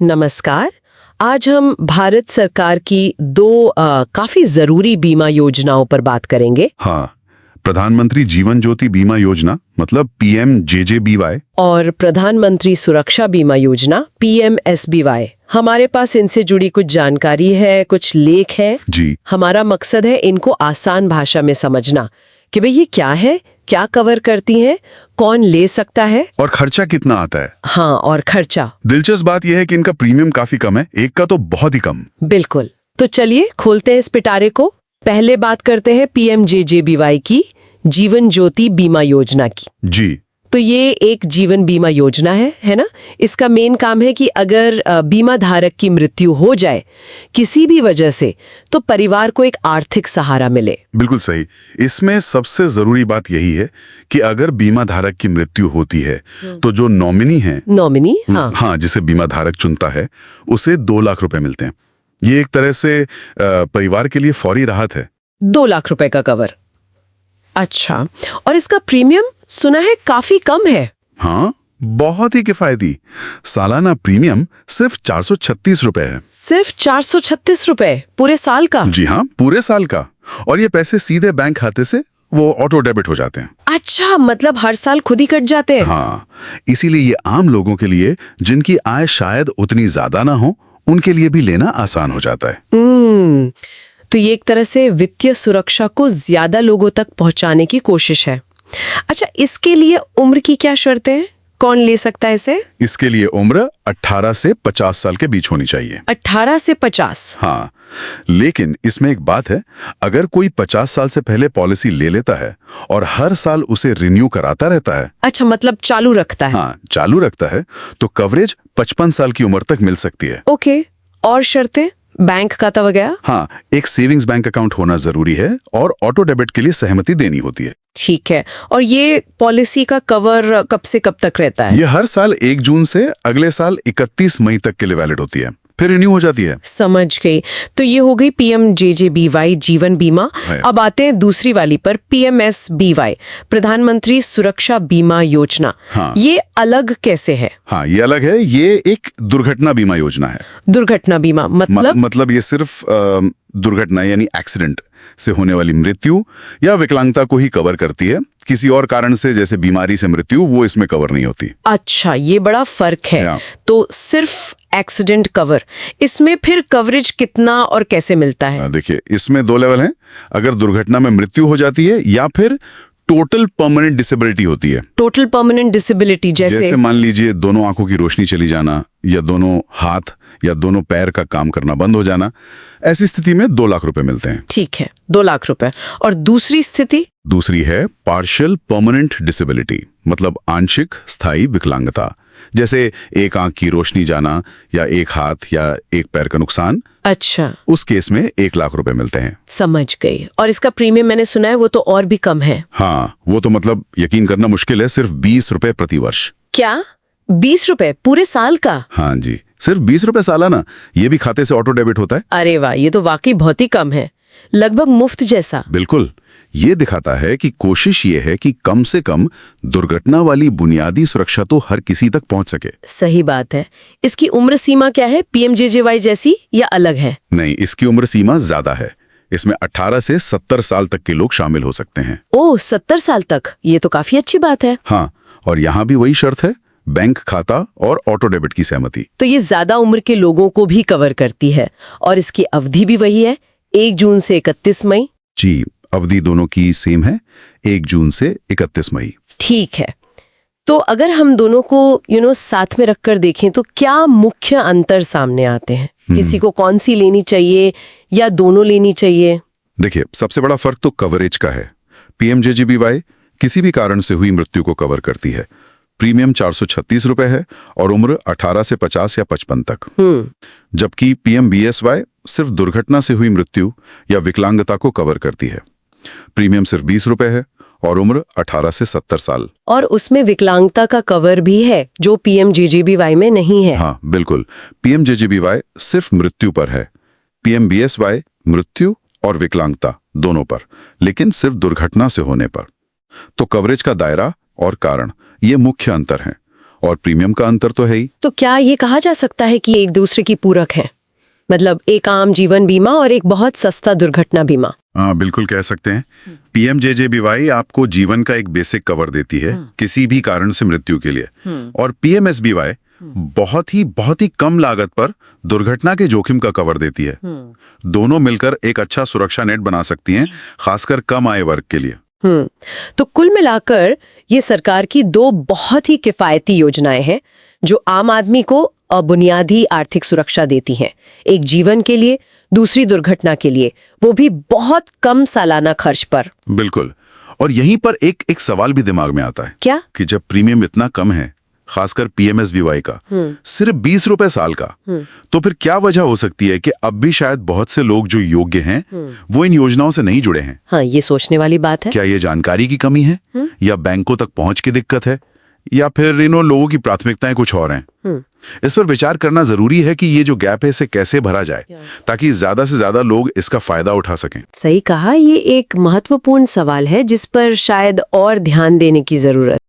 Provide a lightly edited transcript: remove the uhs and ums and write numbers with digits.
नमस्कार। आज हम भारत सरकार की दो काफी जरूरी बीमा योजनाओं पर बात करेंगे। हाँ, प्रधानमंत्री जीवन ज्योति बीमा योजना मतलब PMJJBY। और प्रधानमंत्री सुरक्षा बीमा योजना PMSBY। हमारे पास इनसे जुड़ी कुछ जानकारी है, कुछ लेख है। जी। हमारा मकसद है इनको आसान भाषा में समझना कि भाई ये क्या है, क्या कवर करती हैं, कौन ले सकता है और खर्चा कितना आता है। हाँ, और खर्चा। दिलचस्प बात यह है कि इनका प्रीमियम काफी कम है, एक का तो बहुत ही कम। बिल्कुल। तो चलिए खोलते हैं इस पिटारे को। पहले बात करते हैं PMJJBY की, जीवन ज्योति बीमा योजना की। जी। तो ये एक जीवन बीमा योजना है ना। इसका मेन काम है कि अगर बीमा धारक की मृत्यु हो जाए किसी भी वजह से, तो परिवार को एक आर्थिक सहारा मिले। बिल्कुल सही। इसमें सबसे जरूरी बात यही है कि अगर बीमा धारक की मृत्यु होती है तो जो नॉमिनी है, हाँ, जिसे बीमा धारक चुनता है, उसे 2 लाख रुपए मिलते हैं। ये एक तरह से परिवार के लिए फौरी राहत है। 2 लाख रुपए का कवर। अच्छा, और इसका प्रीमियम सुना है काफी कम है। हाँ, बहुत ही किफायती। सालाना प्रीमियम सिर्फ 436 रुपए है। सिर्फ 436 रुपए पूरे साल का? जी हाँ, पूरे साल का। और ये पैसे सीधे बैंक खाते से वो ऑटो डेबिट हो जाते हैं। अच्छा, मतलब हर साल खुद ही कट जाते हैं? हाँ, इसीलिए ये आम लोगों के लिए, जिनकी आय शायद उतनी ज्यादा ना हो, उनके लिए भी लेना आसान हो जाता है। तो ये एक तरह से वित्तीय सुरक्षा को ज्यादा लोगों तक पहुंचाने की कोशिश है। अच्छा, इसके लिए उम्र की क्या शर्तें हैं? कौन ले सकता है इसे? इसके लिए उम्र 18 से 50 साल के बीच होनी चाहिए। 18 से 50? हाँ, लेकिन इसमें एक बात है, अगर कोई 50 साल से पहले पॉलिसी ले लेता है और हर साल उसे रिन्यू कराता रहता है। अच्छा, मतलब चालू रखता है? हाँ, चालू रखता है, तो कवरेज 55 साल की उम्र तक मिल सकती है। ओके, और शर्तें? बैंक खाता वगैरह? हाँ, एक सेविंग्स बैंक अकाउंट होना जरूरी है और ऑटो डेबिट के लिए सहमति देनी होती है। ठीक है। और ये पॉलिसी का कवर कब से कब तक रहता है? ये हर साल 1 जून से अगले साल 31 मई तक के लिए वैलिड होती है, फिर रिन्यू हो जाती है। समझ गई। तो ये हो गई PMJJBY जीवन बीमा। अब आते हैं दूसरी वाली पर, PMSBY, प्रधानमंत्री सुरक्षा बीमा योजना। हाँ। ये अलग कैसे है? हाँ, ये अलग है। ये एक दुर्घटना बीमा योजना है। दुर्घटना बीमा मतलब? ये सिर्फ दुर्घटना यानी एक्सीडेंट से होने वाली मृत्यु या विकलांगता को ही कवर करती है। किसी और कारण से, जैसे बीमारी से मृत्यु, वो इसमें कवर नहीं होती। अच्छा, ये बड़ा फर्क है। तो सिर्फ एक्सीडेंट कवर, इसमें फिर कवरेज कितना और कैसे मिलता है? देखिए, इसमें 2 लेवल हैं। अगर दुर्घटना में मृत्यु हो जाती है या फिर टोटल परमानेंट डिसेबिलिटी होती है। टोटल परमानेंट डिसेबिलिटी जैसे मान लीजिए दोनों आंखों की रोशनी चली जाना, या दोनों हाथ या दोनों पैर का काम करना बंद हो जाना, ऐसी स्थिति में 2 लाख रुपए मिलते हैं। ठीक है, 2 लाख रुपए। और दूसरी स्थिति? दूसरी है पार्शियल परमानेंट डिसेबिलिटी, मतलब आंशिक स्थायी विकलांगता, जैसे एक आंख की रोशनी जाना या एक हाथ या एक पैर का नुकसान। अच्छा, उस केस में 1 लाख रुपए मिलते हैं। समझ गई। और इसका प्रीमियम मैंने सुना है वो तो और भी कम है। हाँ, वो तो मतलब यकीन करना मुश्किल है, सिर्फ 20 रुपए प्रति वर्ष। क्या 20 रुपए पूरे साल का? हाँ जी, सिर्फ 20 रुपए सालाना। ये भी खाते से ऑटो डेबिट होता है। अरे वाह, ये तो वाकई बहुत ही कम है, लगभग मुफ्त जैसा। बिल्कुल। ये दिखाता है कि कोशिश ये है कि कम से कम दुर्घटना वाली बुनियादी सुरक्षा तो हर किसी तक पहुंच सके। सही बात है। इसकी उम्र सीमा क्या है, PMJJY जैसी या अलग है? नहीं, इसकी उम्र सीमा ज्यादा है। इसमें 18 से 70 साल तक के लोग शामिल हो सकते हैं। ओह, 70 साल तक, ये तो काफी अच्छी बात है। हाँ, और यहाँ भी वही शर्त है, बैंक खाता और ऑटो डेबिट की सहमति। तो ये ज्यादा उम्र के लोगों को भी कवर करती है। और इसकी अवधि भी वही है, 1 जून से 31 मई। जी, अवधि दोनों की सेम है, 1 जून से 31 मई। ठीक है। तो अगर हम दोनों को साथ में रखकर देखें तो क्या मुख्य अंतर सामने आते हैं? किसी को कौन सी लेनी चाहिए या दोनों लेनी चाहिए? देखिए, सबसे बड़ा फर्क तो कवरेज का है। PMJJBY किसी भी कारण से हुई मृत्यु को कवर करती है। प्रीमियम 436 रुपए है और उम्र 18 से 50 या 55 तक। जबकि PMBSY सिर्फ दुर्घटना से हुई मृत्यु या विकलांगता को कवर करती है। प्रीमियम सिर्फ 20 रुपए है और उम्र 18 से 70 साल। और उसमें विकलांगता का कवर भी है जो PMJJBY में नहीं है। हाँ, बिल्कुल। PMJJBY सिर्फ मृत्यु पर है, PMBSY मृत्यु और विकलांगता दोनों पर, लेकिन सिर्फ दुर्घटना से होने पर। तो कवरेज का दायरा और कारण ये मुख्य अंतर हैं। और प्रीमियम का अंतर तो है ही। तो क्या ये कहा जा सकता है कि एक दूसरे की पूरक हैं? मतलब एक आम जीवन बीमा और एक बहुत सस्ता दुर्घटना बीमा। हाँ, बिल्कुल कह सकते हैं। पीएमजेजेबीवाई आपको जीवन का एक बेसिक कवर देती है किसी भी कारण से मृत्यु के लिए, और पीएमएसबीवाई बहुत ही कम लागत पर दुर्घटना के जोखिम का कवर देती है। दोनों मिलकर एक अच्छा सुरक्षा नेट बना सकती हैं, खासकर कम आय वर्ग के लिए। तो कुल मिलाकर ये सरकार की दो बहुत ही किफायती योजनाएं हैं जो आम आदमी को बुनियादी आर्थिक सुरक्षा देती हैं। एक जीवन के लिए, दूसरी दुर्घटना के लिए, वो भी बहुत कम सालाना खर्च पर। बिल्कुल। और यहीं पर एक सवाल भी दिमाग में आता है। क्या? कि जब प्रीमियम इतना कम है, खासकर पीएमएसबीवाई का सिर्फ 20 रुपए साल का, तो फिर क्या वजह हो सकती है कि अब भी शायद बहुत से लोग जो योग्य हैं वो इन योजनाओं से नहीं जुड़े हैं? हाँ, ये सोचने वाली बात है। क्या ये जानकारी की कमी है, या बैंकों तक पहुंच की दिक्कत है, या फिर इन लोगों की प्राथमिकताएं कुछ और हैं? इस पर विचार करना जरूरी है कि ये जो गैप है इसे कैसे भरा जाए ताकि ज्यादा से ज्यादा लोग इसका फायदा उठा सकें। सही कहा, ये एक महत्वपूर्ण सवाल है जिस पर शायद और ध्यान देने की जरूरत